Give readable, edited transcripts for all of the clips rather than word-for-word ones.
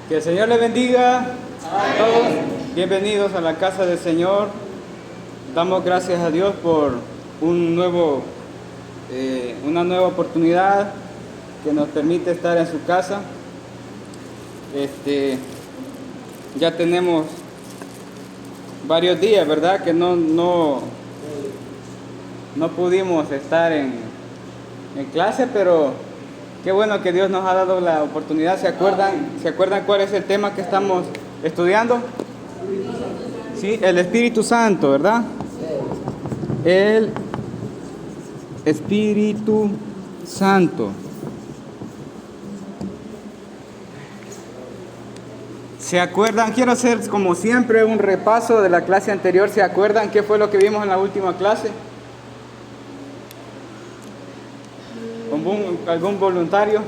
Que el Señor le bendiga a todos. Bienvenidos a la casa del Señor. Damos gracias a Dios por una nueva oportunidad que nos permite estar en su casa. Ya tenemos varios días, ¿verdad? Que no pudimos estar en clase, pero qué bueno que Dios nos ha dado la oportunidad. ¿Se acuerdan cuál es el tema que estamos estudiando? Sí, el Espíritu Santo, ¿verdad? El Espíritu Santo. ¿Se acuerdan? Quiero hacer como siempre un repaso de la clase anterior. ¿Se acuerdan qué fue lo que vimos en la última clase? ¿Algún voluntario?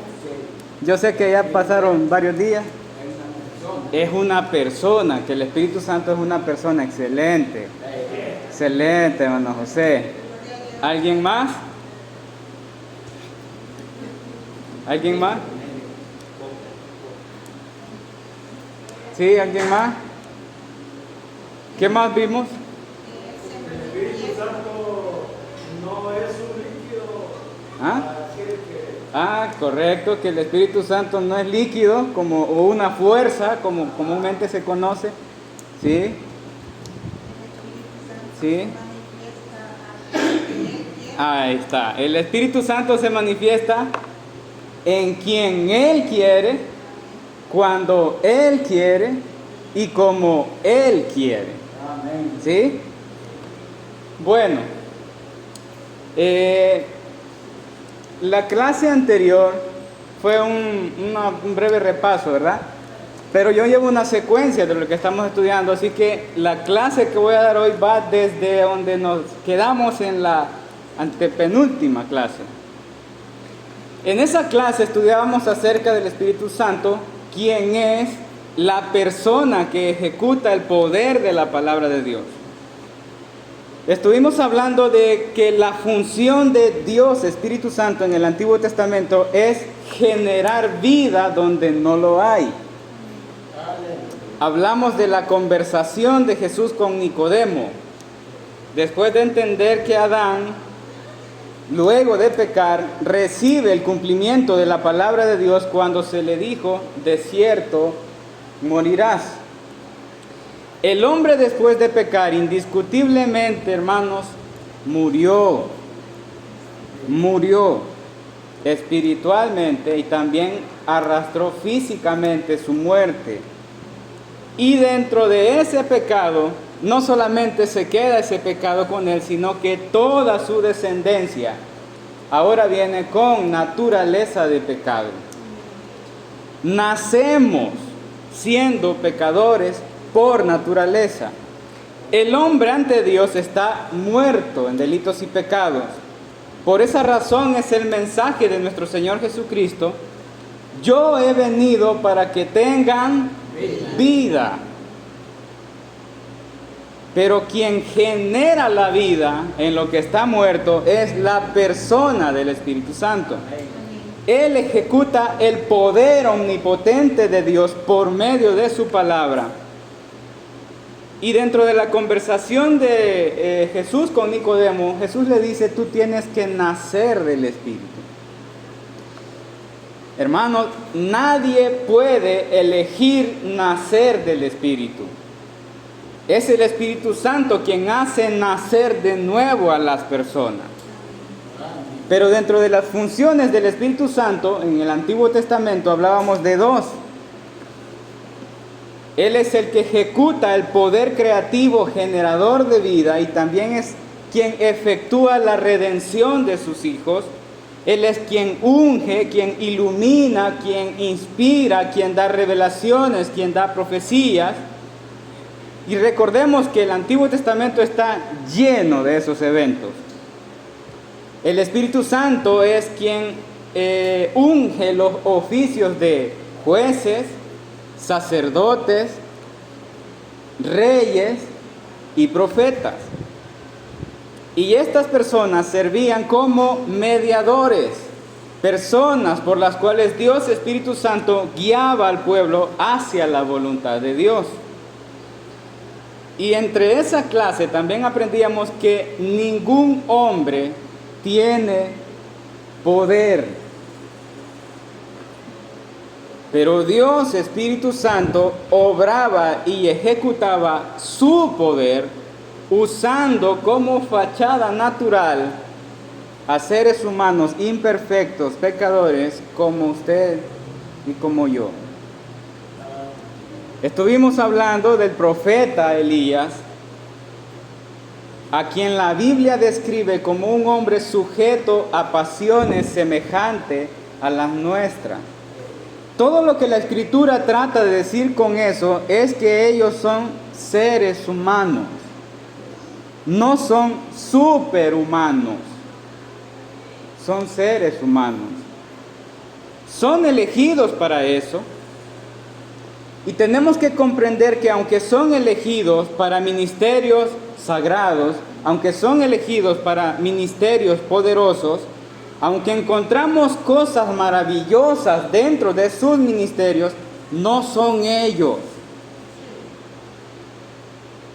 Yo sé que ya pasaron varios días. Es una persona, que el Espíritu Santo es una persona excelente. Excelente, hermano José. ¿Alguien más? ¿Alguien más? ¿Sí? ¿Alguien más? ¿Qué más vimos? El Espíritu Santo no es un líquido. Correcto, que el Espíritu Santo no es líquido o una fuerza, como comúnmente se conoce. ¿Sí? ¿Sí? Ahí está. El Espíritu Santo se manifiesta en quien Él quiere, cuando Él quiere y como Él quiere. ¿Sí? Bueno, la clase anterior fue un breve repaso, ¿verdad? Pero yo llevo una secuencia de lo que estamos estudiando, así que la clase que voy a dar hoy va desde donde nos quedamos en la antepenúltima clase. En esa clase estudiábamos acerca del Espíritu Santo, quien es la persona que ejecuta el poder de la palabra de Dios. Estuvimos hablando de que la función de Dios, Espíritu Santo, en el Antiguo Testamento es generar vida donde no lo hay. Hablamos de la conversación de Jesús con Nicodemo. Después de entender que Adán, luego de pecar, recibe el cumplimiento de la palabra de Dios cuando se le dijo: de cierto morirás. El hombre, después de pecar, indiscutiblemente, hermanos, murió espiritualmente y también arrastró físicamente su muerte. Y dentro de ese pecado, no solamente se queda ese pecado con él, sino que toda su descendencia ahora viene con naturaleza de pecado. Nacemos siendo pecadores por naturaleza. El hombre ante Dios está muerto en delitos y pecados. Por esa razón es el mensaje de nuestro Señor Jesucristo: yo he venido para que tengan vida. Pero quien genera la vida en lo que está muerto es la persona del Espíritu Santo. Él ejecuta el poder omnipotente de Dios por medio de su palabra. Y dentro de la conversación de Jesús con Nicodemo, Jesús le dice: tú tienes que nacer del Espíritu. Hermanos, nadie puede elegir nacer del Espíritu. Es el Espíritu Santo quien hace nacer de nuevo a las personas. Pero dentro de las funciones del Espíritu Santo, en el Antiguo Testamento hablábamos de dos. Él es el que ejecuta el poder creativo generador de vida y también es quien efectúa la redención de sus hijos. Él es quien unge, quien ilumina, quien inspira, quien da revelaciones, quien da profecías. Y recordemos que el Antiguo Testamento está lleno de esos eventos. El Espíritu Santo es quien unge los oficios de jueces, sacerdotes, reyes y profetas. Y estas personas servían como mediadores personas por las cuales Dios Espíritu Santo guiaba al pueblo hacia la voluntad de Dios. Y entre esa clase también aprendíamos que ningún hombre tiene poder. Pero Dios Espíritu Santo obraba y ejecutaba su poder usando como fachada natural a seres humanos imperfectos, pecadores, como usted y como yo. Estuvimos hablando del profeta Elías, a quien la Biblia describe como un hombre sujeto a pasiones semejantes a las nuestras. Todo lo que la Escritura trata de decir con eso es que ellos son seres humanos, no son superhumanos, son seres humanos. Son elegidos para eso. Y tenemos que comprender que aunque son elegidos para ministerios sagrados, aunque son elegidos para ministerios poderosos, aunque encontramos cosas maravillosas dentro de sus ministerios, no son ellos.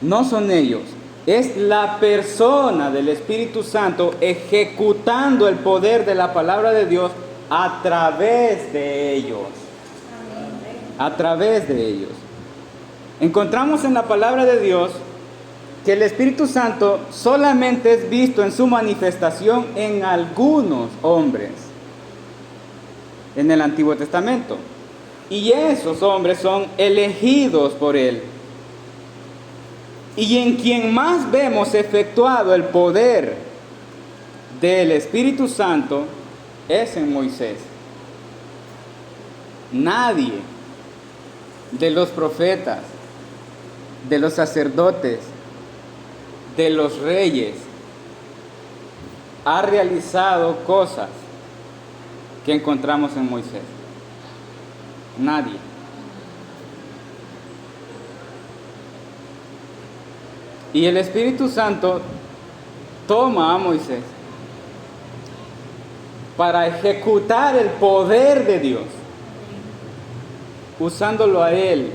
No son ellos. Es la persona del Espíritu Santo ejecutando el poder de la palabra de Dios a través de ellos. A través de ellos. Encontramos en la palabra de Dios que el Espíritu Santo solamente es visto en su manifestación en algunos hombres en el Antiguo Testamento. Y esos hombres son elegidos por Él. Y en quien más vemos efectuado el poder del Espíritu Santo es en Moisés. Nadie de los profetas, de los sacerdotes, de los reyes, ha realizado cosas que encontramos en Moisés. Nadie. Y el Espíritu Santo toma a Moisés para ejecutar el poder de Dios, usándolo a él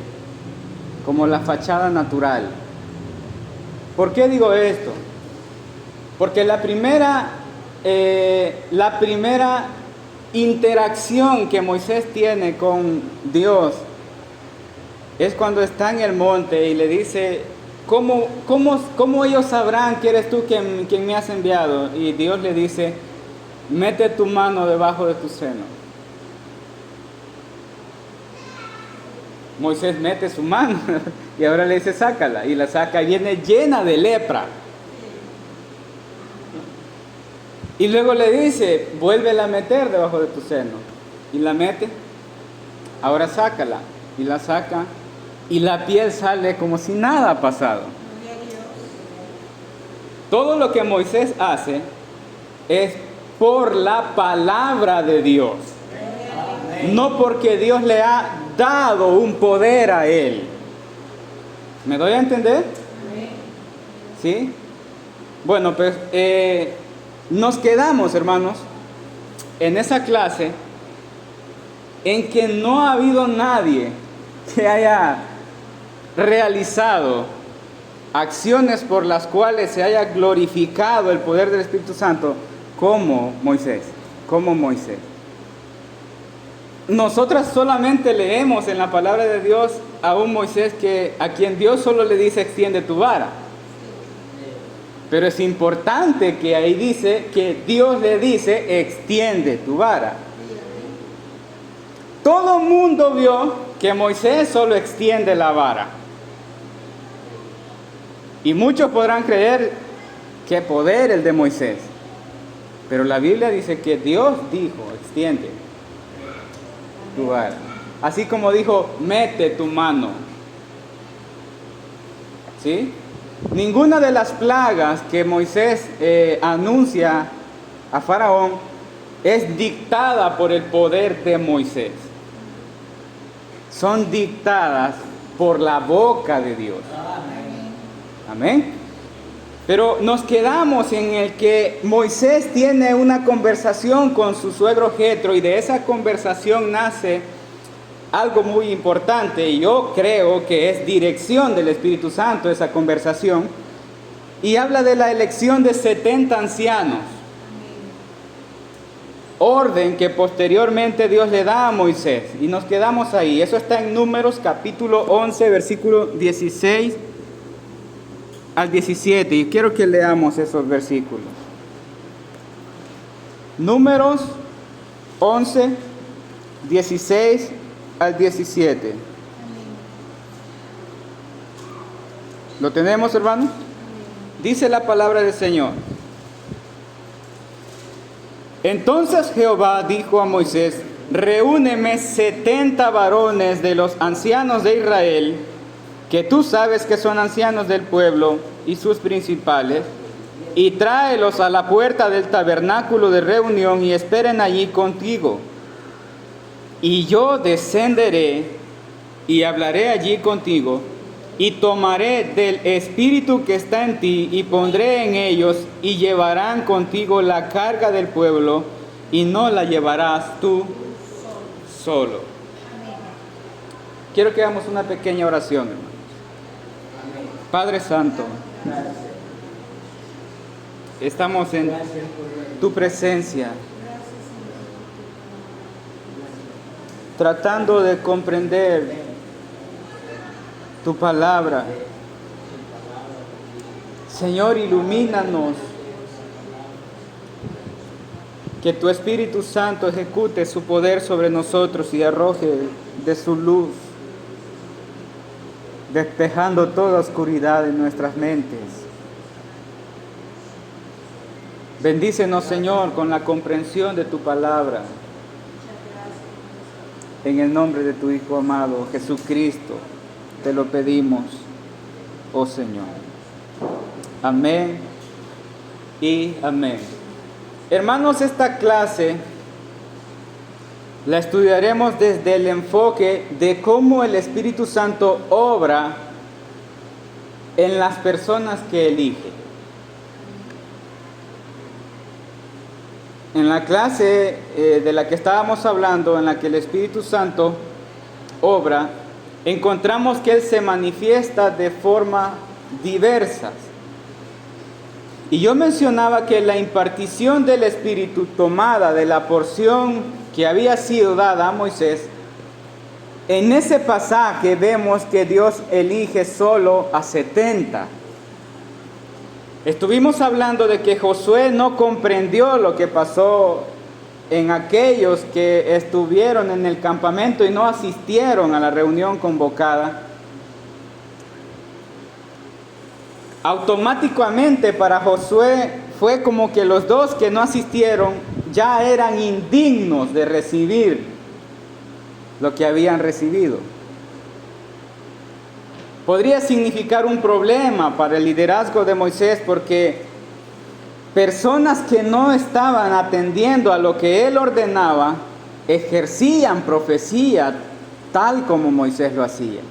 como la fachada natural. ¿Por qué digo esto? Porque la primera interacción que Moisés tiene con Dios es cuando está en el monte y le dice: ¿Cómo ellos sabrán que eres tú quien me has enviado? Y Dios le dice: mete tu mano debajo de tu seno. Moisés mete su mano y ahora le dice: sácala, y la saca y viene llena de lepra. Y luego le dice: vuélvela a meter debajo de tu seno, y la mete, ahora sácala, y la saca, y la piel sale como si nada ha pasado. Todo lo que Moisés hace es por la palabra de Dios, no porque Dios le ha dado un poder a él. ¿Me doy a entender? ¿Sí? Bueno, pues nos quedamos, hermanos, en esa clase en que no ha habido nadie que haya realizado acciones por las cuales se haya glorificado el poder del Espíritu Santo como Moisés. Nosotras solamente leemos en la palabra de Dios a un Moisés a quien Dios solo le dice: extiende tu vara. Pero es importante que ahí dice que Dios le dice: extiende tu vara. Todo el mundo vio que Moisés solo extiende la vara. Y muchos podrán creer: qué poder el de Moisés. Pero la Biblia dice que Dios dijo: extiende tu vara. Así como dijo: mete tu mano. ¿Sí? Ninguna de las plagas que Moisés anuncia a Faraón es dictada por el poder de Moisés. Son dictadas por la boca de Dios. Amén. Pero nos quedamos en el que Moisés tiene una conversación con su suegro Jetro, y de esa conversación nace algo muy importante, y yo creo que es dirección del Espíritu Santo esa conversación, y habla de la elección de 70 ancianos. Orden que posteriormente Dios le da a Moisés, y nos quedamos ahí. Eso está en Números capítulo 11, versículo 16 al 17, y quiero que leamos esos versículos. Números 11, 16 al 17. ¿Lo tenemos, hermano? Dice la palabra del Señor. Entonces Jehová dijo a Moisés: reúneme 70 varones de los ancianos de Israel, que tú sabes que son ancianos del pueblo, y sus principales, y tráelos a la puerta del tabernáculo de reunión, y esperen allí contigo. Y yo descenderé y hablaré allí contigo, y tomaré del espíritu que está en ti, y pondré en ellos, y llevarán contigo la carga del pueblo, y no la llevarás tú solo. Quiero que hagamos una pequeña oración, hermano. Padre Santo, estamos en tu presencia, tratando de comprender tu palabra. Señor, ilumínanos, que tu Espíritu Santo ejecute su poder sobre nosotros y arroje de su luz, despejando toda oscuridad en nuestras mentes. Bendícenos, Señor, con la comprensión de tu palabra. En el nombre de tu Hijo amado, Jesucristo, te lo pedimos, oh Señor. Amén y amén. Hermanos, esta clase la estudiaremos desde el enfoque de cómo el Espíritu Santo obra en las personas que elige. En la clase de la que estábamos hablando, en la que el Espíritu Santo obra, encontramos que Él se manifiesta de forma diversas. Y yo mencionaba que la impartición del Espíritu tomada de la porción que había sido dada a Moisés, en ese pasaje vemos que Dios elige solo a 70. Estuvimos hablando de que Josué no comprendió lo que pasó en aquellos que estuvieron en el campamento y no asistieron a la reunión convocada. Automáticamente para Josué fue como que los dos que no asistieron ya eran indignos de recibir lo que habían recibido. Podría significar un problema para el liderazgo de Moisés, porque personas que no estaban atendiendo a lo que él ordenaba ejercían profecía tal como Moisés lo hacía.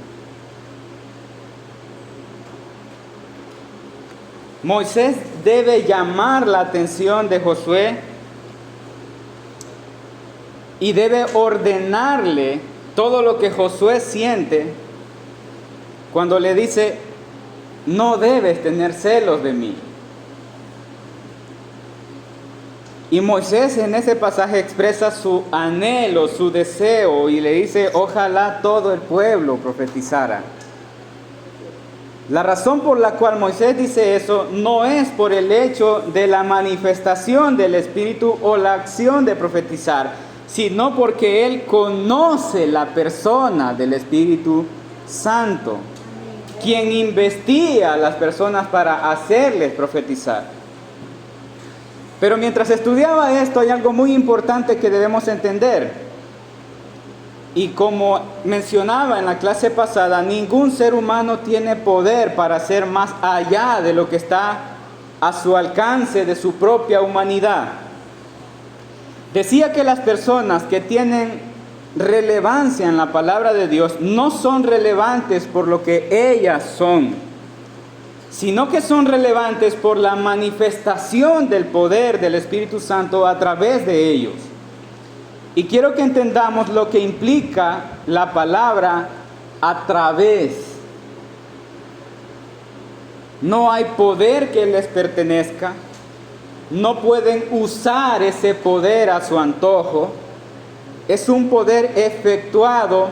Moisés debe llamar la atención de Josué y debe ordenarle todo lo que Josué siente cuando le dice: no debes tener celos de mí. Y Moisés en ese pasaje expresa su anhelo, su deseo, y le dice: ojalá todo el pueblo profetizara. La razón por la cual Moisés dice eso no es por el hecho de la manifestación del Espíritu o la acción de profetizar, sino porque él conoce la persona del Espíritu Santo, quien investiga a las personas para hacerles profetizar. Pero mientras estudiaba esto, hay algo muy importante que debemos entender. Y como mencionaba en la clase pasada, ningún ser humano tiene poder para hacer más allá de lo que está a su alcance de su propia humanidad. Decía que las personas que tienen relevancia en la palabra de Dios no son relevantes por lo que ellas son, sino que son relevantes por la manifestación del poder del Espíritu Santo a través de ellos. Y quiero que entendamos lo que implica la palabra a través. No hay poder que les pertenezca, no pueden usar ese poder a su antojo. Es un poder efectuado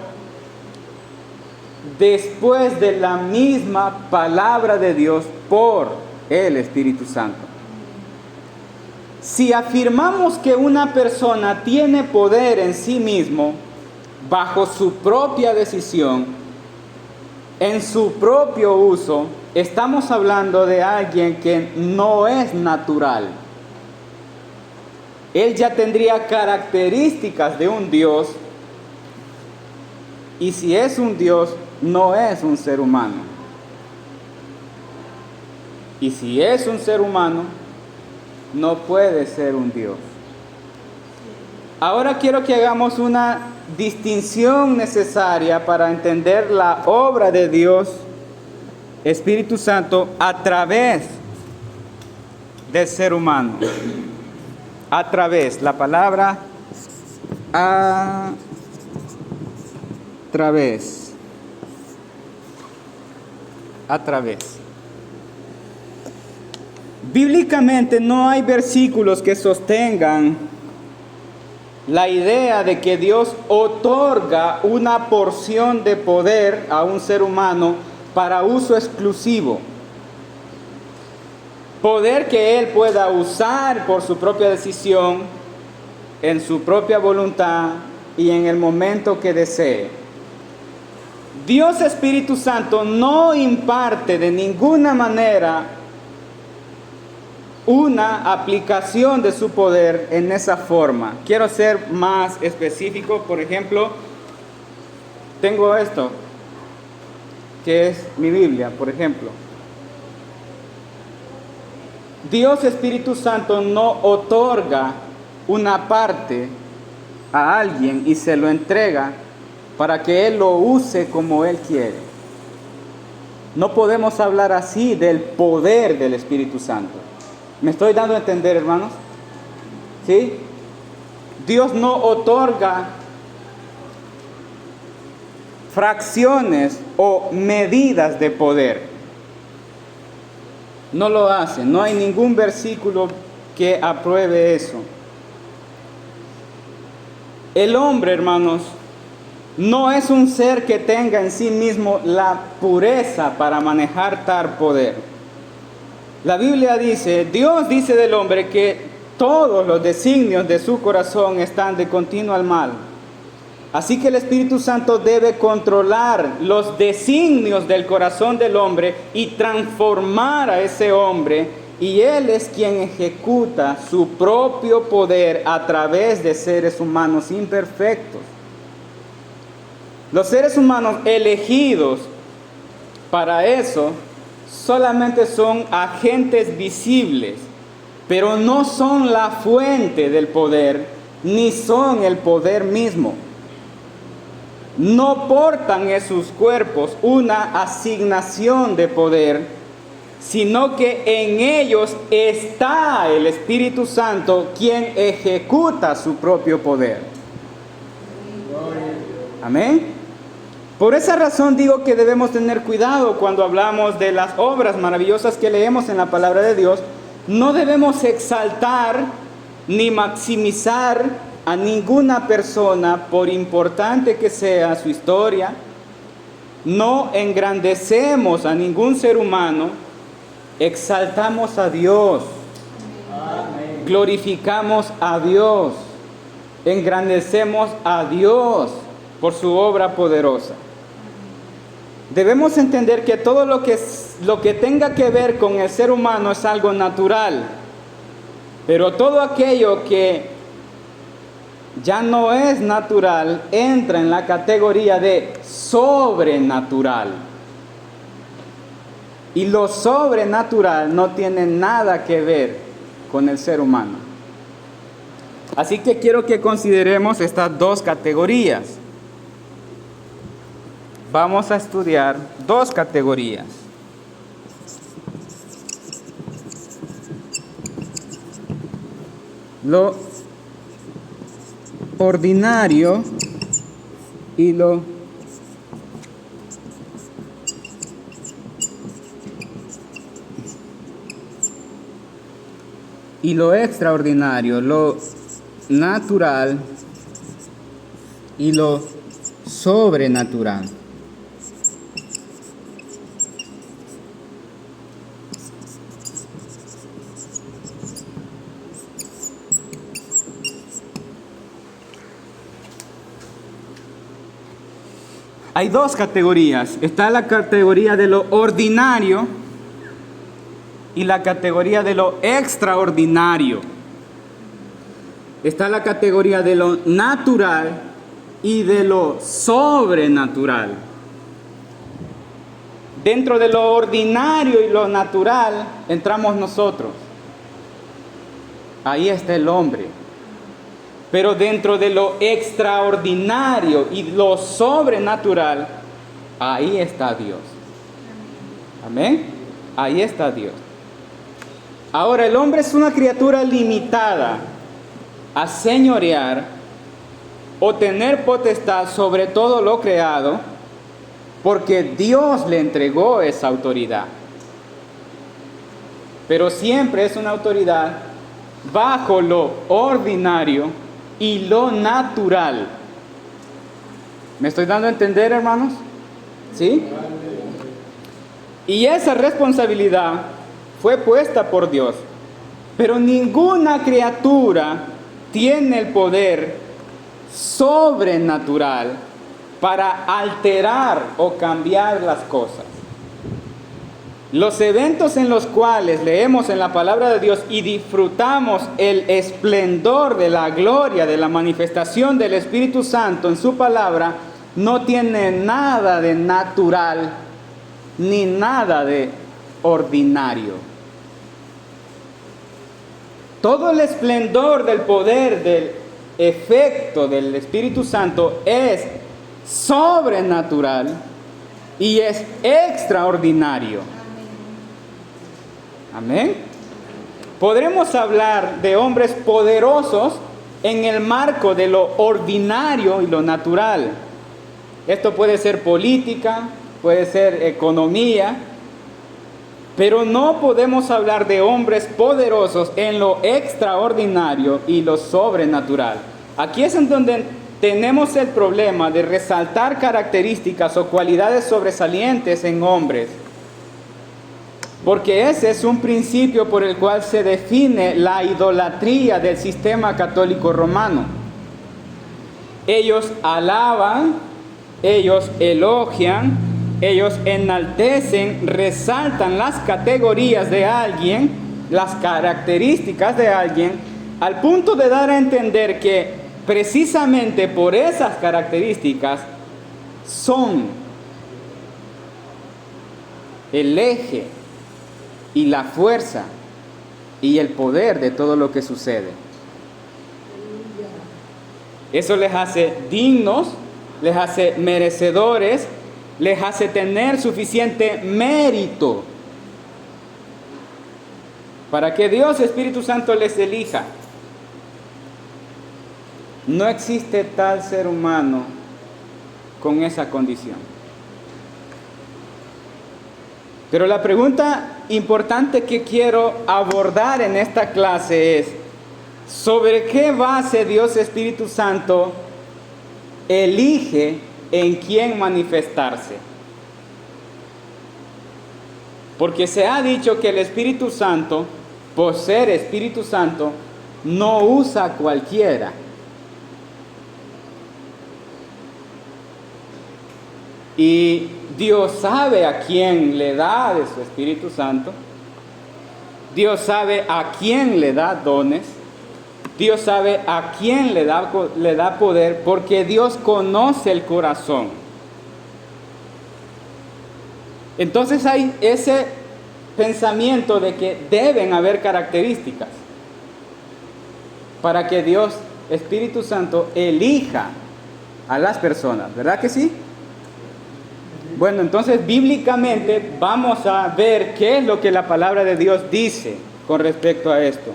después de la misma palabra de Dios por el Espíritu Santo. Si afirmamos que una persona tiene poder en sí mismo, bajo su propia decisión, en su propio uso, estamos hablando de alguien que no es natural. Él ya tendría características de un Dios, y si es un Dios, no es un ser humano. Y si es un ser humano, no puede ser un Dios. Ahora quiero que hagamos una distinción necesaria para entender la obra de Dios, Espíritu Santo, a través del ser humano. A través, la palabra a través. A través. Bíblicamente no hay versículos que sostengan la idea de que Dios otorga una porción de poder a un ser humano para uso exclusivo. Poder que él pueda usar por su propia decisión, en su propia voluntad y en el momento que desee. Dios Espíritu Santo no imparte de ninguna manera una aplicación de su poder en esa forma. Quiero ser más específico. Por ejemplo, tengo esto, que es mi Biblia, por ejemplo. Dios Espíritu Santo no otorga una parte a alguien y se lo entrega para que Él lo use como Él quiere. No podemos hablar así del poder del Espíritu Santo. ¿Me estoy dando a entender, hermanos? ¿Sí? Dios no otorga fracciones o medidas de poder. No lo hace. No hay ningún versículo que apruebe eso. El hombre, hermanos, no es un ser que tenga en sí mismo la pureza para manejar tal poder. La Biblia dice, Dios dice del hombre que todos los designios de su corazón están de continuo al mal. Así que el Espíritu Santo debe controlar los designios del corazón del hombre y transformar a ese hombre, y Él es quien ejecuta su propio poder a través de seres humanos imperfectos. Los seres humanos elegidos para eso solamente son agentes visibles, pero no son la fuente del poder, ni son el poder mismo. No portan en sus cuerpos una asignación de poder, sino que en ellos está el Espíritu Santo, quien ejecuta su propio poder. Amén. Por esa razón digo que debemos tener cuidado cuando hablamos de las obras maravillosas que leemos en la palabra de Dios. No debemos exaltar ni maximizar a ninguna persona por importante que sea su historia. No engrandecemos a ningún ser humano, exaltamos a Dios. Amén. Glorificamos a Dios, engrandecemos a Dios por su obra poderosa. Debemos entender que todo lo que tenga que ver con el ser humano es algo natural, pero todo aquello que ya no es natural entra en la categoría de sobrenatural. Y lo sobrenatural no tiene nada que ver con el ser humano. Así que quiero que consideremos estas dos categorías. Vamos a estudiar dos categorías. lo ordinario y lo extraordinario, lo natural y lo sobrenatural. Hay dos categorías. Está la categoría de lo ordinario y la categoría de lo extraordinario. Está la categoría de lo natural y de lo sobrenatural. Dentro de lo ordinario y lo natural entramos nosotros. Ahí está el hombre. Pero dentro de lo extraordinario y lo sobrenatural, ahí está Dios. Amén. Ahí está Dios. Ahora, el hombre es una criatura limitada a señorear o tener potestad sobre todo lo creado, porque Dios le entregó esa autoridad. Pero siempre es una autoridad bajo lo ordinario y lo natural. ¿Me estoy dando a entender, hermanos? ¿Sí? Y esa responsabilidad fue puesta por Dios. Pero ninguna criatura tiene el poder sobrenatural para alterar o cambiar las cosas. Los eventos en los cuales leemos en la palabra de Dios y disfrutamos el esplendor de la gloria, de la manifestación del Espíritu Santo en su palabra, no tienen nada de natural ni nada de ordinario. Todo el esplendor del poder, del efecto del Espíritu Santo es sobrenatural y es extraordinario. Amén. Podremos hablar de hombres poderosos en el marco de lo ordinario y lo natural. Esto puede ser política, puede ser economía, pero no podemos hablar de hombres poderosos en lo extraordinario y lo sobrenatural. Aquí es en donde tenemos el problema de resaltar características o cualidades sobresalientes en hombres. Porque ese es un principio por el cual se define la idolatría del sistema católico romano. Ellos alaban, ellos elogian, ellos enaltecen, resaltan las categorías de alguien, las características de alguien, al punto de dar a entender que precisamente por esas características son el eje y la fuerza y el poder de todo lo que sucede. Eso les hace dignos, les hace merecedores, les hace tener suficiente mérito para que Dios, Espíritu Santo, les elija. No existe tal ser humano con esa condición. Pero la pregunta importante que quiero abordar en esta clase es: ¿sobre qué base Dios Espíritu Santo elige en quién manifestarse? Porque se ha dicho que el Espíritu Santo, por ser Espíritu Santo, no usa a cualquiera. Y Dios sabe a quién le da de su Espíritu Santo. Dios sabe a quién le da dones. Dios sabe a quién le da poder, porque Dios conoce el corazón. Entonces hay ese pensamiento de que deben haber características para que Dios, Espíritu Santo, elija a las personas, ¿verdad que sí? Bueno, entonces bíblicamente vamos a ver qué es lo que la palabra de Dios dice con respecto a esto.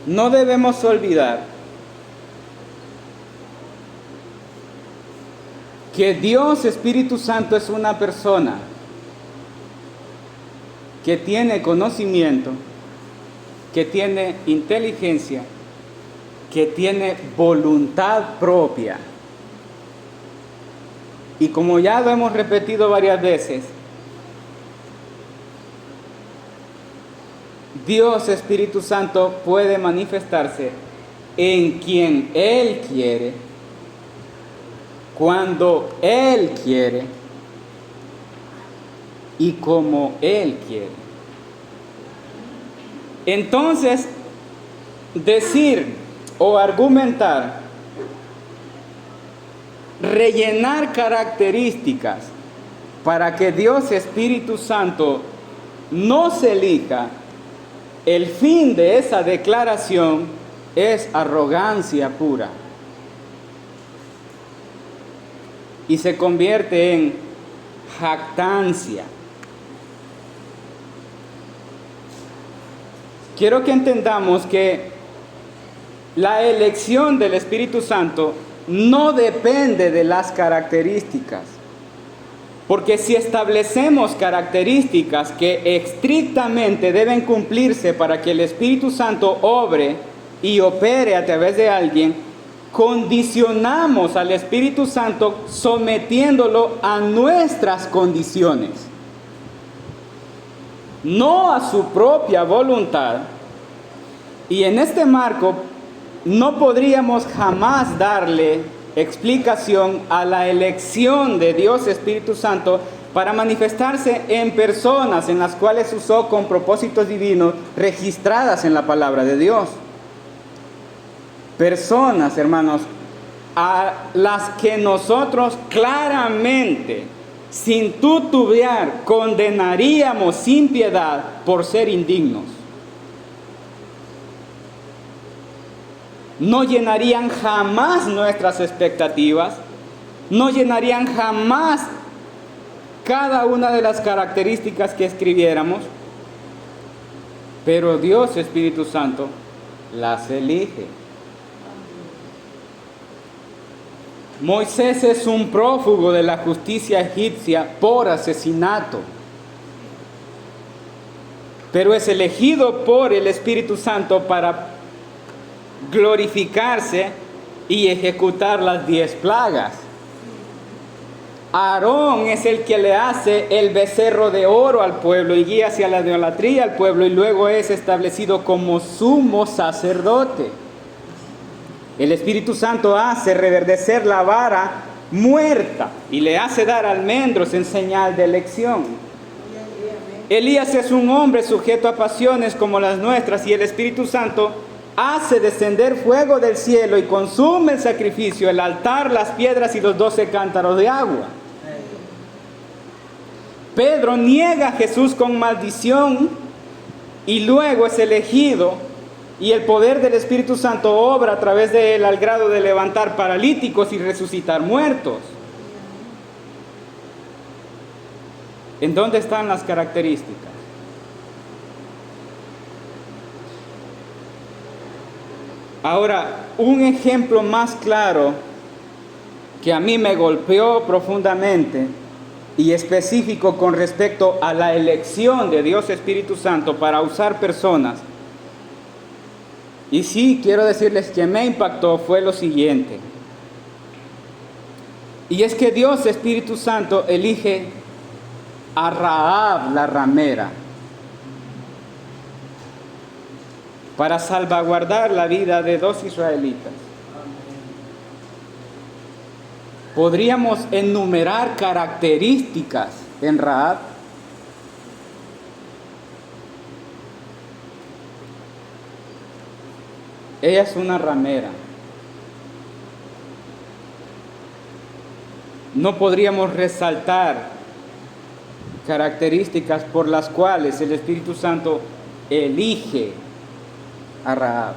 no debemos olvidar que Dios Espíritu Santo es una persona que tiene conocimiento, que tiene inteligencia, que tiene voluntad propia. Y como ya lo hemos repetido varias veces, Dios Espíritu Santo puede manifestarse en quien Él quiere, cuando Él quiere y como Él quiere. Entonces, decir o argumentar, rellenar características para que Dios Espíritu Santo no se elija, el fin de esa declaración es arrogancia pura y se convierte en jactancia. Quiero que entendamos que la elección del Espíritu Santo no depende de las características, porque si establecemos características que estrictamente deben cumplirse para que el Espíritu Santo obre y opere a través de alguien, condicionamos al Espíritu Santo sometiéndolo a nuestras condiciones, no a su propia voluntad. Y en este marco no podríamos jamás darle explicación a la elección de Dios Espíritu Santo para manifestarse en personas en las cuales usó con propósitos divinos registradas en la palabra de Dios. Personas, hermanos, a las que nosotros claramente, sin titubear, condenaríamos sin piedad por ser indignos. No llenarían jamás nuestras expectativas, no llenarían jamás cada una de las características que escribiéramos, pero Dios Espíritu Santo las elige. Moisés es un prófugo de la justicia egipcia por asesinato, pero es elegido por el Espíritu Santo para glorificarse y ejecutar las 10 plagas. Aarón es el que le hace el becerro de oro al pueblo y guía hacia la idolatría al pueblo, y luego es establecido como sumo sacerdote. El Espíritu Santo hace reverdecer la vara muerta y le hace dar almendros en señal de elección. Elías es un hombre sujeto a pasiones como las nuestras, y el Espíritu Santo hace descender fuego del cielo y consume el sacrificio, el altar, las piedras y los 12 cántaros de agua. Pedro niega a Jesús con maldición y luego es elegido, y el poder del Espíritu Santo obra a través de él al grado de levantar paralíticos y resucitar muertos. ¿En dónde están las características? Ahora, un ejemplo más claro que a mí me golpeó profundamente y específico con respecto a la elección de Dios Espíritu Santo para usar personas, y sí quiero decirles que me impactó, fue lo siguiente. Y es que Dios Espíritu Santo elige a Rahab la ramera para salvaguardar la vida de 2 israelitas. Podríamos enumerar características en Rahab. Ella es una ramera. No podríamos resaltar características por las cuales el Espíritu Santo elige a Rahab.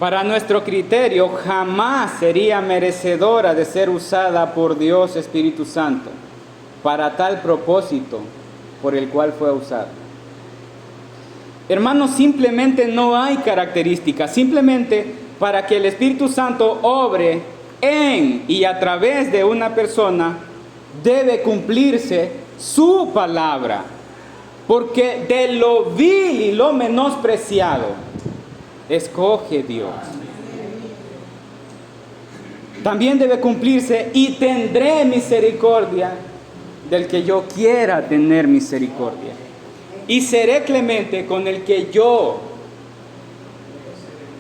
Para nuestro criterio, jamás sería merecedora de ser usada por Dios Espíritu Santo para tal propósito por el cual fue usada. Hermanos, simplemente no hay características. Simplemente para que el Espíritu Santo obre en y a través de una persona, debe cumplirse su palabra. Porque de lo vil y lo menospreciado, escoge Dios. También debe cumplirse: y tendré misericordia del que yo quiera tener misericordia. Y seré clemente con el que yo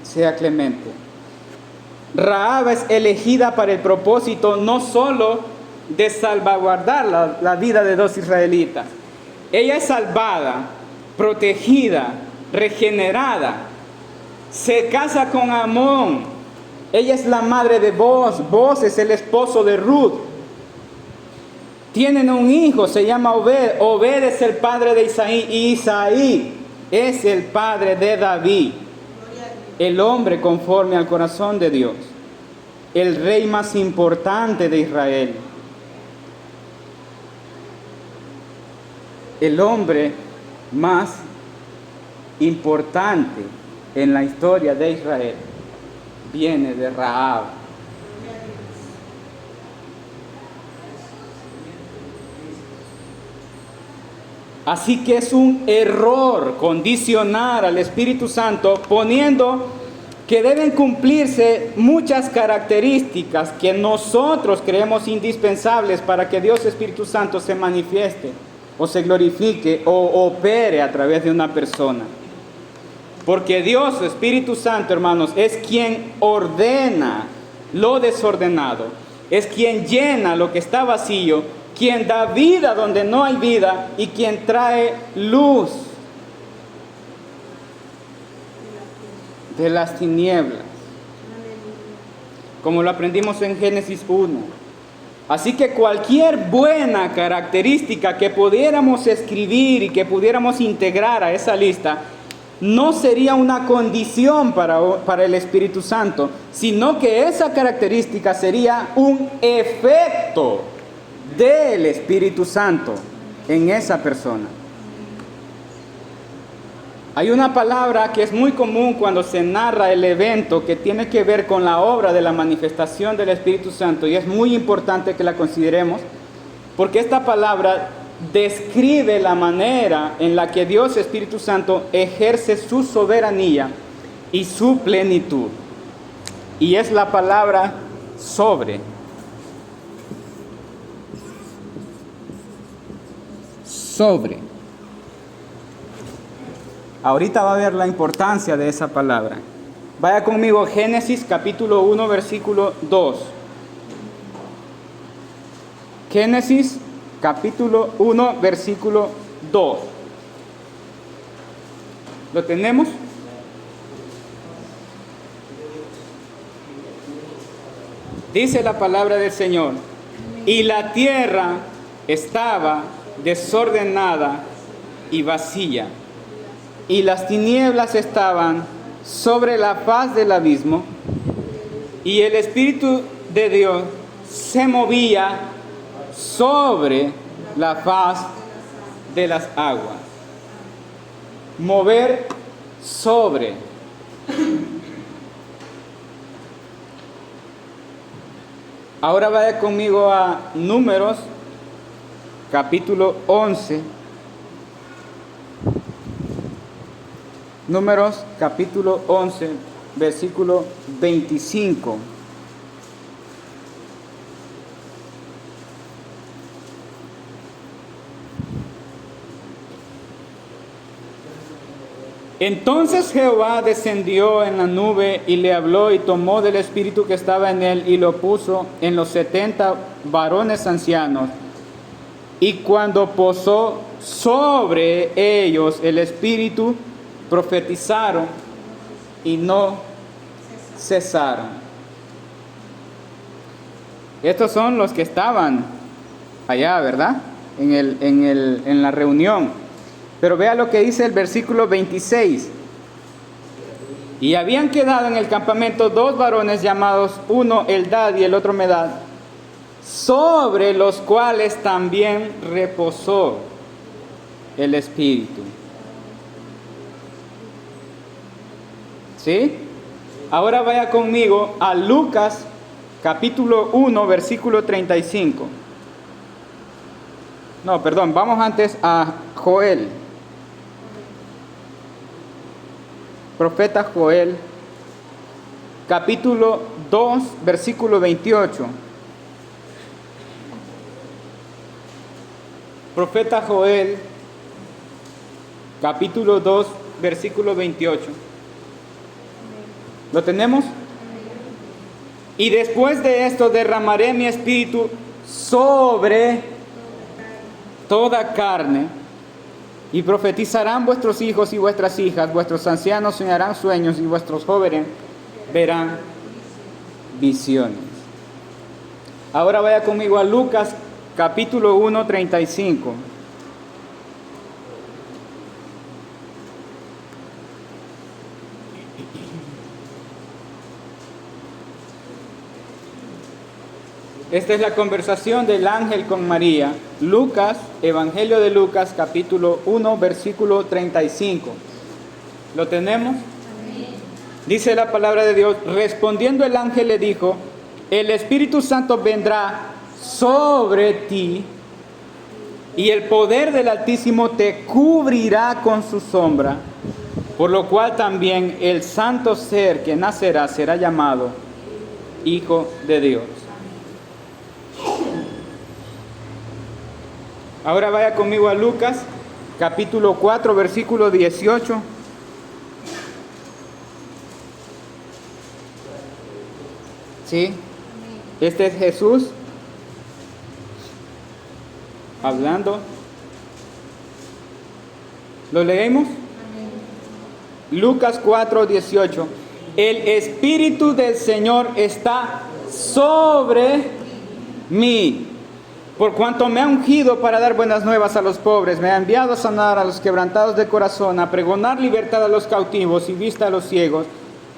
sea clemente. Rahab es elegida para el propósito no solo de salvaguardar la vida de dos israelitas. Ella es salvada, protegida, regenerada. Se casa con Amón. Ella es la madre de Boaz. Boaz es el esposo de Ruth. Tienen un hijo, se llama Obed. Obed es el padre de Isaí. Y Isaí es el padre de David. El hombre conforme al corazón de Dios. El rey más importante de Israel. El hombre más importante en la historia de Israel viene de Rahab. Así que es un error condicionar al Espíritu Santo poniendo que deben cumplirse muchas características que nosotros creemos indispensables para que Dios Espíritu Santo se manifieste o se glorifique o opere a través de una persona. Porque Dios, Espíritu Santo, hermanos, es quien ordena lo desordenado, es quien llena lo que está vacío, quien da vida donde no hay vida y quien trae luz de las tinieblas, como lo aprendimos en Génesis 1. Así que cualquier buena característica que pudiéramos escribir y que pudiéramos integrar a esa lista, no sería una condición para el Espíritu Santo, sino que esa característica sería un efecto del Espíritu Santo en esa persona. Hay una palabra que es muy común cuando se narra el evento que tiene que ver con la obra de la manifestación del Espíritu Santo, y es muy importante que la consideremos, porque esta palabra describe la manera en la que Dios Espíritu Santo ejerce su soberanía y su plenitud. Y es la palabra sobre. Sobre. Ahorita va a ver la importancia de esa palabra. Vaya conmigo, Génesis capítulo 1, versículo 2. Génesis capítulo 1, versículo 2. ¿Lo tenemos? Dice la palabra del Señor: y la tierra estaba desordenada y vacía, y las tinieblas estaban sobre la faz del abismo, y el Espíritu de Dios se movía sobre la faz de las aguas. Mover sobre. Ahora vaya conmigo a Números capítulo 11. Números capítulo 11, versículo 25. Entonces Jehová descendió en la nube y le habló, y tomó del espíritu que estaba en él y lo puso en los 70 varones ancianos. Y cuando posó sobre ellos el espíritu, profetizaron y no cesaron. Estos son los que estaban allá, ¿verdad? En la reunión. Pero vea lo que dice el versículo 26. Y habían quedado en el campamento 2 varones llamados, uno Eldad y el otro Medad, sobre los cuales también reposó el Espíritu. ¿Sí? Ahora vaya conmigo a Lucas capítulo 1, versículo 35. No, perdón, vamos antes a Joel. Profeta Joel, capítulo 2, versículo 28. Profeta Joel, capítulo 2, versículo 28. ¿Lo tenemos? Y después de esto derramaré mi espíritu sobre toda carne, y profetizarán vuestros hijos y vuestras hijas, vuestros ancianos soñarán sueños y vuestros jóvenes verán visiones. Ahora vaya conmigo a Lucas capítulo 1, 35. Esta es la conversación del ángel con María. Lucas, Evangelio de Lucas, capítulo 1, versículo 35. ¿Lo tenemos? Amén. Dice la palabra de Dios: respondiendo el ángel le dijo: el Espíritu Santo vendrá sobre ti, y el poder del Altísimo te cubrirá con su sombra, por lo cual también el santo ser que nacerá será llamado Hijo de Dios. Ahora vaya conmigo a Lucas, capítulo 4, versículo 18. ¿Sí? Este es Jesús hablando. ¿Lo leemos? Lucas 4, 18. El Espíritu del Señor está sobre mí, por cuanto me ha ungido para dar buenas nuevas a los pobres, me ha enviado a sanar a los quebrantados de corazón, a pregonar libertad a los cautivos y vista a los ciegos,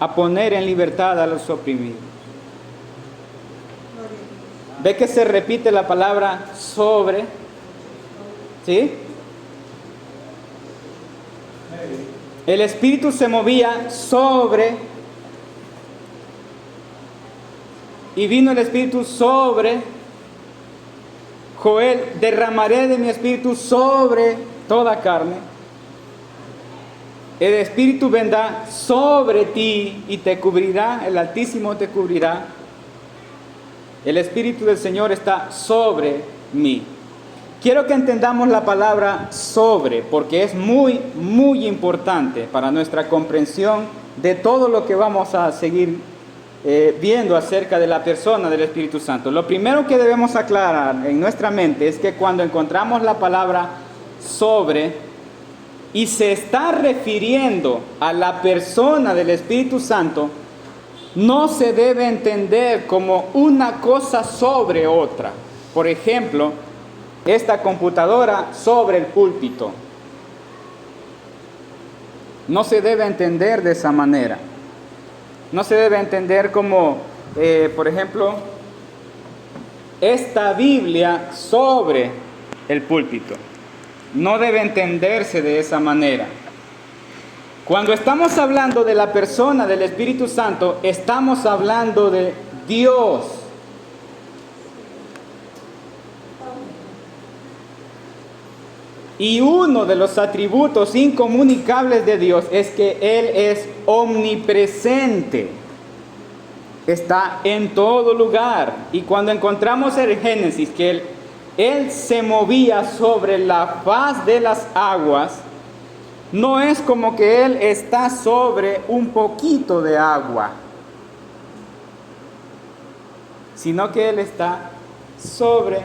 a poner en libertad a los oprimidos. ¿Ve que se repite la palabra sobre? ¿Sí? El Espíritu se movía sobre, y vino el Espíritu sobre Joel: derramaré de mi espíritu sobre toda carne. El Espíritu vendrá sobre ti y te cubrirá, el Altísimo te cubrirá. El Espíritu del Señor está sobre mí. Quiero que entendamos la palabra sobre, porque es muy, muy importante para nuestra comprensión de todo lo que vamos a seguir viendo acerca de la persona del Espíritu Santo. Lo primero que debemos aclarar en nuestra mente es que cuando encontramos la palabra sobre y se está refiriendo a la persona del Espíritu Santo, no se debe entender como una cosa sobre otra. Por ejemplo, esta computadora sobre el púlpito. No se debe entender de esa manera. No se debe entender como, por ejemplo, esta Biblia sobre el púlpito. No debe entenderse de esa manera. Cuando estamos hablando de la persona del Espíritu Santo, estamos hablando de Dios. Y uno de los atributos incomunicables de Dios es que Él es omnipresente. Está en todo lugar. Y cuando encontramos en Génesis que Él se movía sobre la faz de las aguas, no es como que Él está sobre un poquito de agua, sino que Él está sobre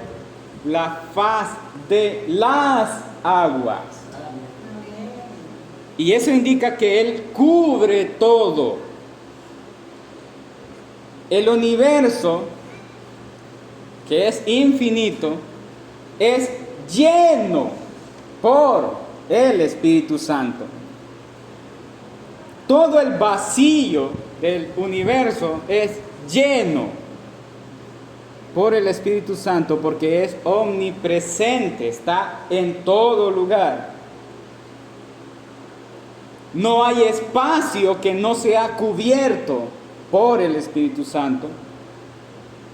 la faz de las aguas. Y eso indica que Él cubre todo. El universo, que es infinito, es lleno por el Espíritu Santo. Todo el vacío del universo es lleno por el Espíritu Santo, porque es omnipresente, está en todo lugar. No hay espacio que no sea cubierto por el Espíritu Santo,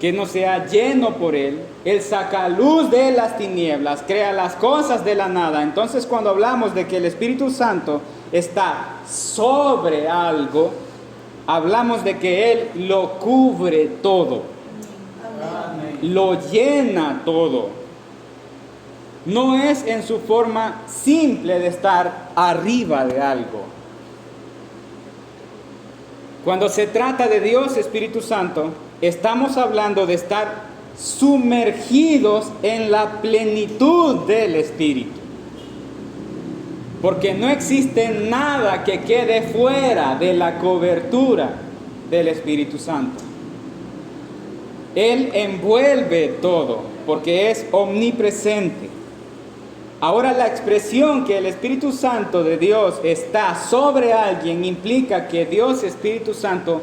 que no sea lleno por Él. Él saca luz de las tinieblas, crea las cosas de la nada. Entonces, cuando hablamos de que el Espíritu Santo está sobre algo, hablamos de que Él lo cubre todo, lo llena todo. No es en su forma simple de estar arriba de algo. Cuando se trata de Dios, Espíritu Santo, estamos hablando de estar sumergidos en la plenitud del Espíritu. Porque no existe nada que quede fuera de la cobertura del Espíritu Santo. Él envuelve todo, porque es omnipresente. Ahora, la expresión que el Espíritu Santo de Dios está sobre alguien implica que Dios, Espíritu Santo,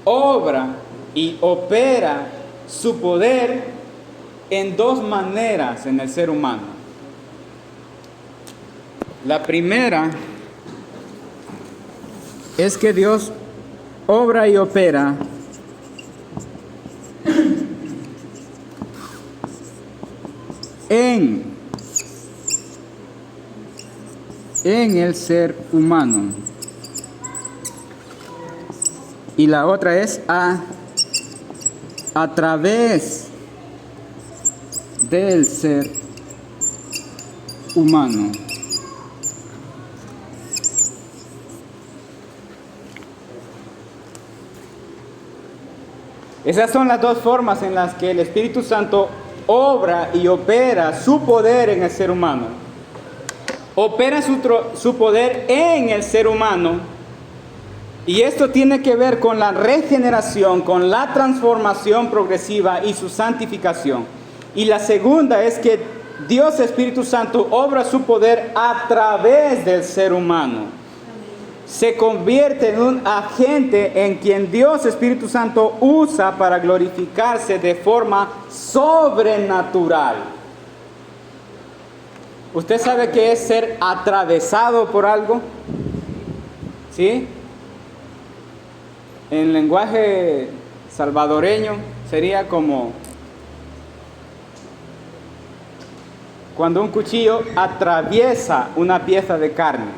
obra y opera su poder en dos maneras en el ser humano. La primera es que Dios obra y opera en el ser humano. Y la otra es a través del ser humano. Esas son las dos formas en las que el Espíritu Santo obra y opera su poder en el ser humano. Opera su poder en el ser humano, y esto tiene que ver con la regeneración, con la transformación progresiva y su santificación. Y la segunda es que Dios Espíritu Santo obra su poder a través del ser humano. Se convierte en un agente en quien Dios Espíritu Santo usa para glorificarse de forma sobrenatural. ¿Usted sabe qué es ser atravesado por algo? ¿Sí? En lenguaje salvadoreño sería como cuando un cuchillo atraviesa una pieza de carne,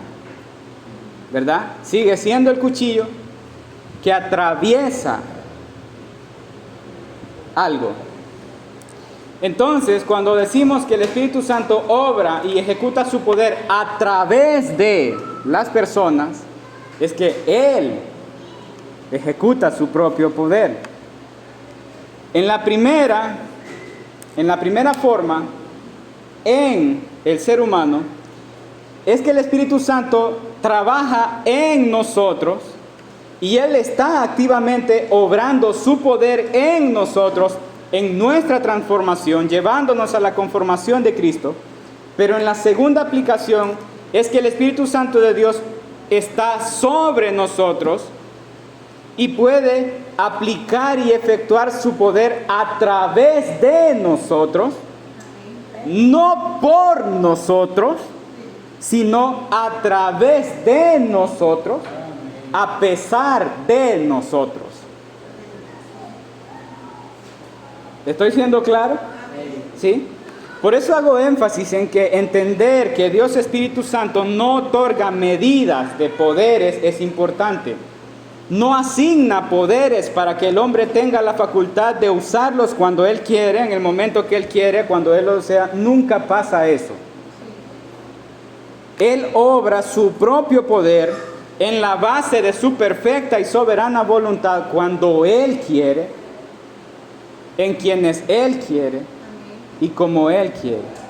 ¿verdad? Sigue siendo el cuchillo que atraviesa algo. Entonces, cuando decimos que el Espíritu Santo obra y ejecuta su poder a través de las personas, es que Él ejecuta su propio poder. En la primera forma, en el ser humano, es que el Espíritu Santo trabaja en nosotros y Él está activamente obrando su poder en nosotros, en nuestra transformación, llevándonos a la conformación de Cristo. Pero en la segunda aplicación es que el Espíritu Santo de Dios está sobre nosotros y puede aplicar y efectuar su poder a través de nosotros, no por nosotros, sino a través de nosotros, a pesar de nosotros. ¿Estoy siendo claro? ¿Sí? Por eso hago énfasis en que entender que Dios Espíritu Santo no otorga medidas de poderes es importante. No asigna poderes para que el hombre tenga la facultad de usarlos cuando él quiere, en el momento que él quiere, cuando él lo desea. Nunca pasa eso. Él obra su propio poder en la base de su perfecta y soberana voluntad cuando Él quiere, en quienes Él quiere y como Él quiere.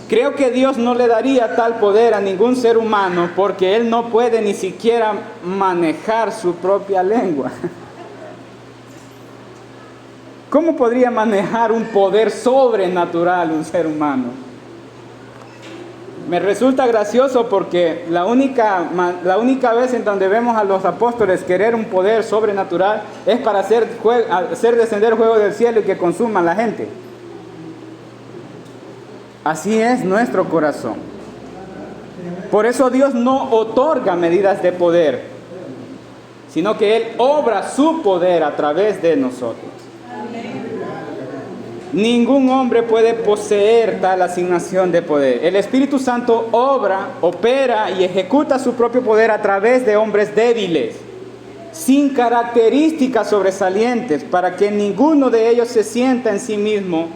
Creo que Dios no le daría tal poder a ningún ser humano porque Él no puede ni siquiera manejar su propia lengua. ¿Cómo podría manejar un poder sobrenatural un ser humano? Me resulta gracioso porque la única vez en donde vemos a los apóstoles querer un poder sobrenatural es para hacer descender fuego del cielo y que consuma a la gente. Así es nuestro corazón. Por eso Dios no otorga medidas de poder, sino que Él obra su poder a través de nosotros. Ningún hombre puede poseer tal asignación de poder. El Espíritu Santo obra, opera y ejecuta su propio poder a través de hombres débiles, sin características sobresalientes, para que ninguno de ellos se sienta en sí mismo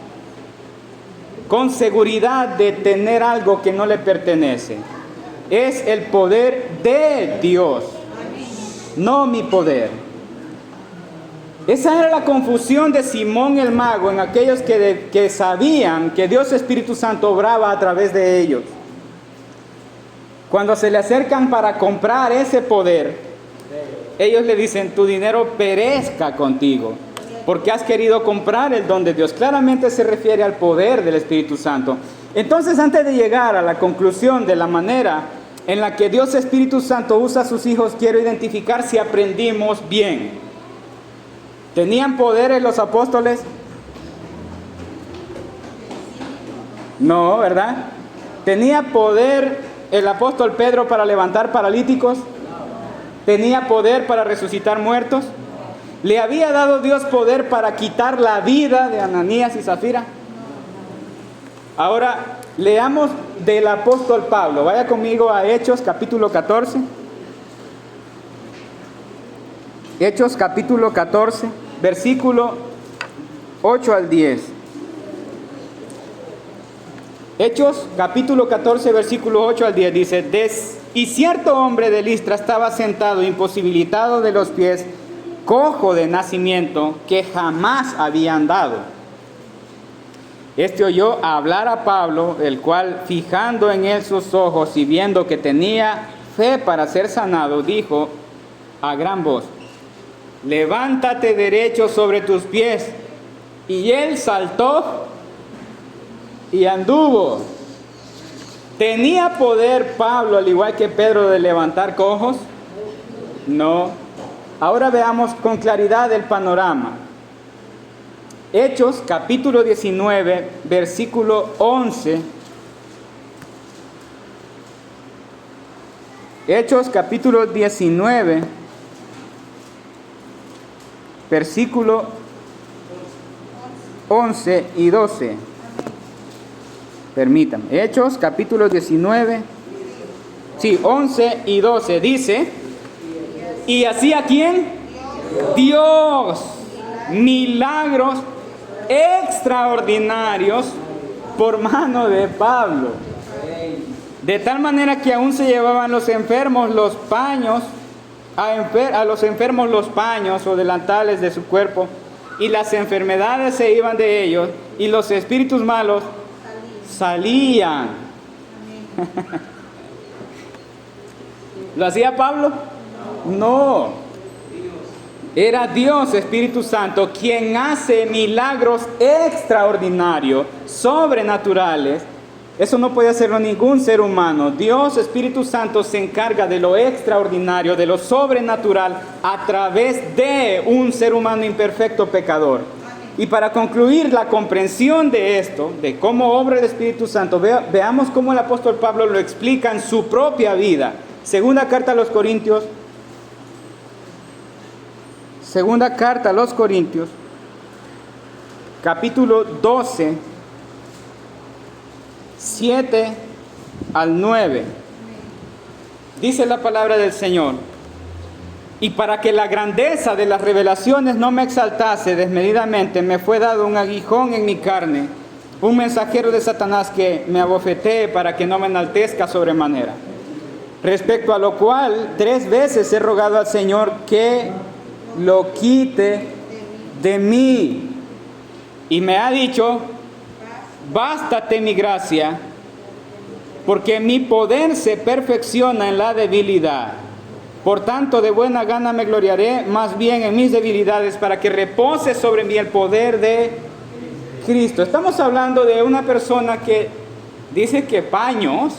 con seguridad de tener algo que no le pertenece. Es el poder de Dios, no mi poder. Esa era la confusión de Simón el mago en aquellos que sabían que Dios Espíritu Santo obraba a través de ellos. Cuando se le acercan para comprar ese poder, ellos le dicen: tu dinero perezca contigo, porque has querido comprar el don de Dios. Claramente se refiere al poder del Espíritu Santo. Entonces, antes de llegar a la conclusión de la manera en la que Dios Espíritu Santo usa a sus hijos, quiero identificar si aprendimos bien. ¿Tenían poderes los apóstoles? No, ¿verdad? ¿Tenía poder el apóstol Pedro para levantar paralíticos? ¿Tenía poder para resucitar muertos? ¿Le había dado Dios poder para quitar la vida de Ananías y Zafira? Ahora, leamos del apóstol Pablo. Vaya conmigo a Hechos capítulo 14. Hechos capítulo 14, versículo 8 al 10. Hechos capítulo 14, versículo 8 al 10 dice: y cierto hombre de Listra estaba sentado, imposibilitado de los pies, cojo de nacimiento, que jamás había andado. Este oyó hablar a Pablo, el cual, fijando en él sus ojos y viendo que tenía fe para ser sanado, dijo a gran voz: levántate derecho sobre tus pies. Y él saltó y anduvo. ¿Tenía poder Pablo, al igual que Pedro, de levantar cojos? No. Ahora veamos con claridad el panorama. Hechos capítulo 19, versículo 11. Hechos capítulo 19, versículo 11 y 12. Permítanme. Hechos capítulo 19, 11 y 12 dice: ¿y hacía quién? Dios milagros extraordinarios por mano de Pablo, de tal manera que aún se llevaban los enfermos los paños, a los enfermos los paños o delantales de su cuerpo, y las enfermedades se iban de ellos, y los espíritus malos salían. ¿Lo hacía Pablo? No. Era Dios Espíritu Santo quien hace milagros extraordinarios, sobrenaturales. Eso no puede hacerlo ningún ser humano. Dios Espíritu Santo se encarga de lo extraordinario, de lo sobrenatural, a través de un ser humano imperfecto pecador. Y para concluir la comprensión de esto, de cómo obra el Espíritu Santo, veamos cómo el apóstol Pablo lo explica en su propia vida. Segunda carta a los Corintios, capítulo 12, 7 al 9. Dice la palabra del Señor: y para que la grandeza de las revelaciones no me exaltase desmedidamente, me fue dado un aguijón en mi carne, un mensajero de Satanás que me abofetee para que no me enaltezca sobremanera. Respecto a lo cual 3 veces he rogado al Señor que lo quite de mí. Y me ha dicho: bástate mi gracia, porque mi poder se perfecciona en la debilidad. Por tanto, de buena gana me gloriaré más bien en mis debilidades, para que repose sobre mí el poder de Cristo. Estamos hablando de una persona que dice que paños,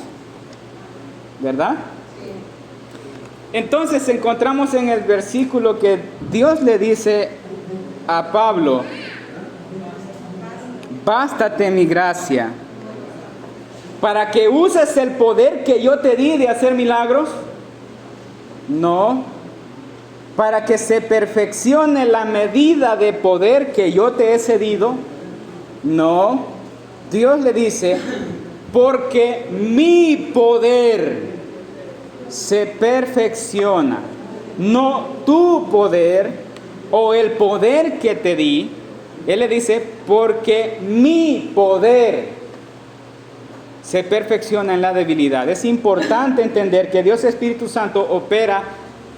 ¿verdad? Entonces encontramos en el versículo que Dios le dice a Pablo: bástate mi gracia. ¿Para que uses el poder que yo te di de hacer milagros? No. ¿Para que se perfeccione la medida de poder que yo te he cedido? No. Dios le dice, porque mi poder se perfecciona, no tu poder o el poder que te di. Él le dice, porque mi poder se perfecciona en la debilidad. Es importante entender que Dios Espíritu Santo opera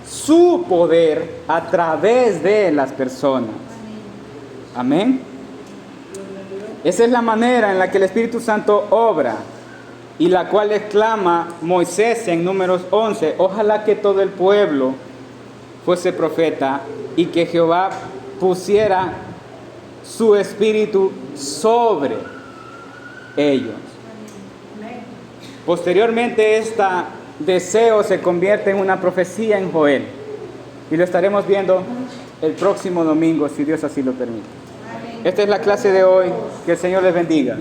su poder a través de las personas. Amén. Esa es la manera en la que el Espíritu Santo obra, y la cual exclama Moisés en Números 11, ojalá que todo el pueblo fuese profeta y que Jehová pusiera su espíritu sobre ellos. Posteriormente este deseo se convierte en una profecía en Joel, y lo estaremos viendo el próximo domingo, si Dios así lo permite. Esta es la clase de hoy. Que el Señor les bendiga.